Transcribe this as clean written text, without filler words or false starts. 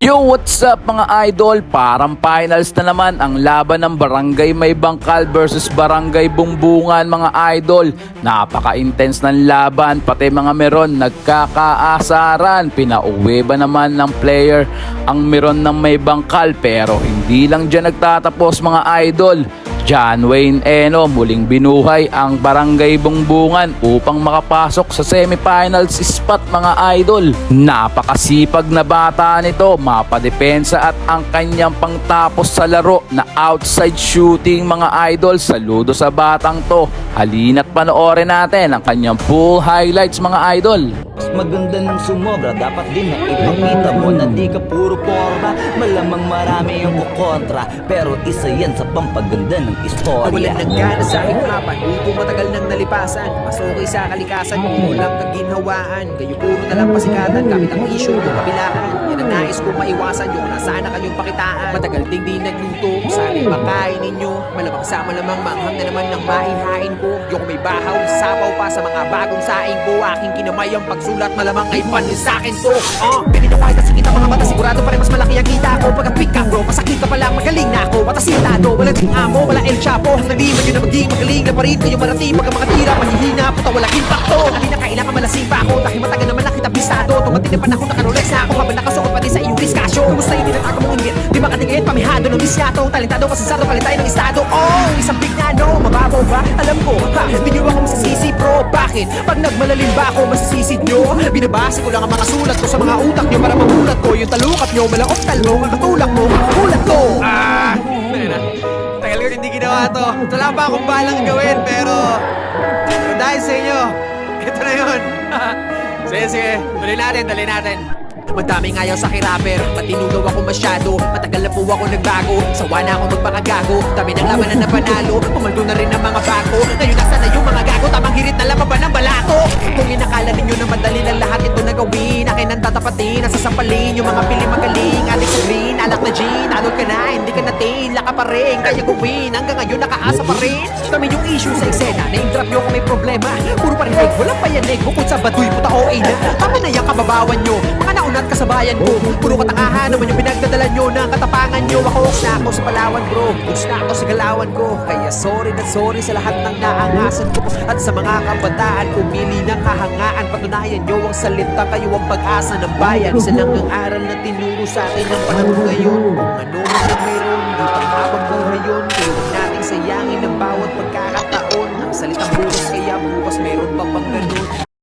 Yo, what's up mga idol? Parang finals na naman ang laban ng Barangay May Bangkal versus Barangay Bumbungan mga idol. Napaka-intense ng laban, pati mga meron nagkakaasaran. Pinauwi ba naman ng player ang meron ng May Bangkal? Pero hindi lang dyan nagtatapos mga idol. John Wayne Eno muling binuhay ang Barangay Bumbungan upang makapasok sa semifinals spot mga idol. Napakasipag na bata nito, mapadepensa at ang kanyang pangtapos sa laro na outside shooting mga idol. Saludo sa batang to. Halina't panoorin natin ang kanyang full highlights mga idol. Maganda ng sumobra, dapat din na ipakita mo na di ka puro porma. Malamang marami yung kukontra, pero isa yan sa pampaganda ng istorya. Nawalan ng gana sa hikapan, dito matagal nang nalipasan. Mas okay sa kalikasan, kulang kang ginhawaan. Kayo puro na lang pasikatan, gamit ang issue yung kabilaan. Yan ang nais kong maiwasan, yung nasana kayong pakitaan. Matagal ding di nagluto, sana'y makain ninyo. Malamang sa malamang manghang na naman ng maihain ko. Yung may bahaw, sapaw pa sa mga bagong saing ko. Aking kinamay ang pagsulat, malamang ay panin sa'kin to. Pininawahay kasi kita mga mata, sigurado pa rin mas malaki ang kita ko. Pagka-pick ka bro, masakit ka pala, magaling na ako. Matasintado, walang ting amo, wala El Chapo. Naliman yun na maging magaling na pa rin kayo marating. Pagka mga tira, mahihina, puta walang impacto. Hindi na kailangan malasing pa ako, dahil matagal naman na kita bisado. Tumating na panahon na karolex na ako, habang nakasuot pati sa iyong diskasyo. Kumusta yung tinatago mong inggit, di makatingin, pamihado ng misyato. Talentado, masasado, palitay ng estado. Isang big na no, mababaw ba? Alam ko, hindi nyo ako masisisi bro. Bakit? Pag nagmalalim ba ako, masisisid nyo? Binabasa ko lang ang mga sulat ko sa mga utak nyo para magulat ko. Yung talukat nyo, malaong talmo, ang katulak mo, ulat ko. Tagal ko hindi ginawa to. Wala pa akong balang gawin, pero dahil sa inyo, ito na yun. Sige, tuloy natin. Madaming ayaw sa kirapper, matinugaw ako masyado. Matagal na po ako nagbago, sawa na ako magpakagago. Dami ng laban na napanalo, pumaldo na rin ang mga bago. Ngayon nasa na yung mga gago, tamang hirit na lamang ba ng balato? Kung inakala ninyo na madali lang lahat ito na gawin, akin ang tatapatin, nasasampalin yung mga pili magaling. Adik sa green, alak na gin, anod ka na, hindi ka natin, laka pa rin, kaya gawin. Hanggang ngayon nakaasa pa rin. Kami yung issue sa eksena, na-drop nyo kung may problema. Puro parinig, walang payanig, bukod sa baduy, puta okay na. Tama na yung kababawan nyo, mga nauna at kasabayan ko. Puro katangahan naman yung pinagdadala nyo ng katapangan nyo. Ako na ako sa Palawan bro, goods na ako sa galawan ko. Kaya sorry na sorry sa lahat ng naangasan ko. At sa mga kabataan, pumili ng kahangaan. Patunayan nyo ang salita, kayo ang pag-asa ng bayan. Isa lang ang aral na tinuro sa atin ng panahon ngayon. Kung ano man ang mayroon, di panghabang buhay yun. Kaya huwag nating sayangin ang bawat pagkakataon. Ang salitang bukas, kaya bukas mayroon pa pang ganun.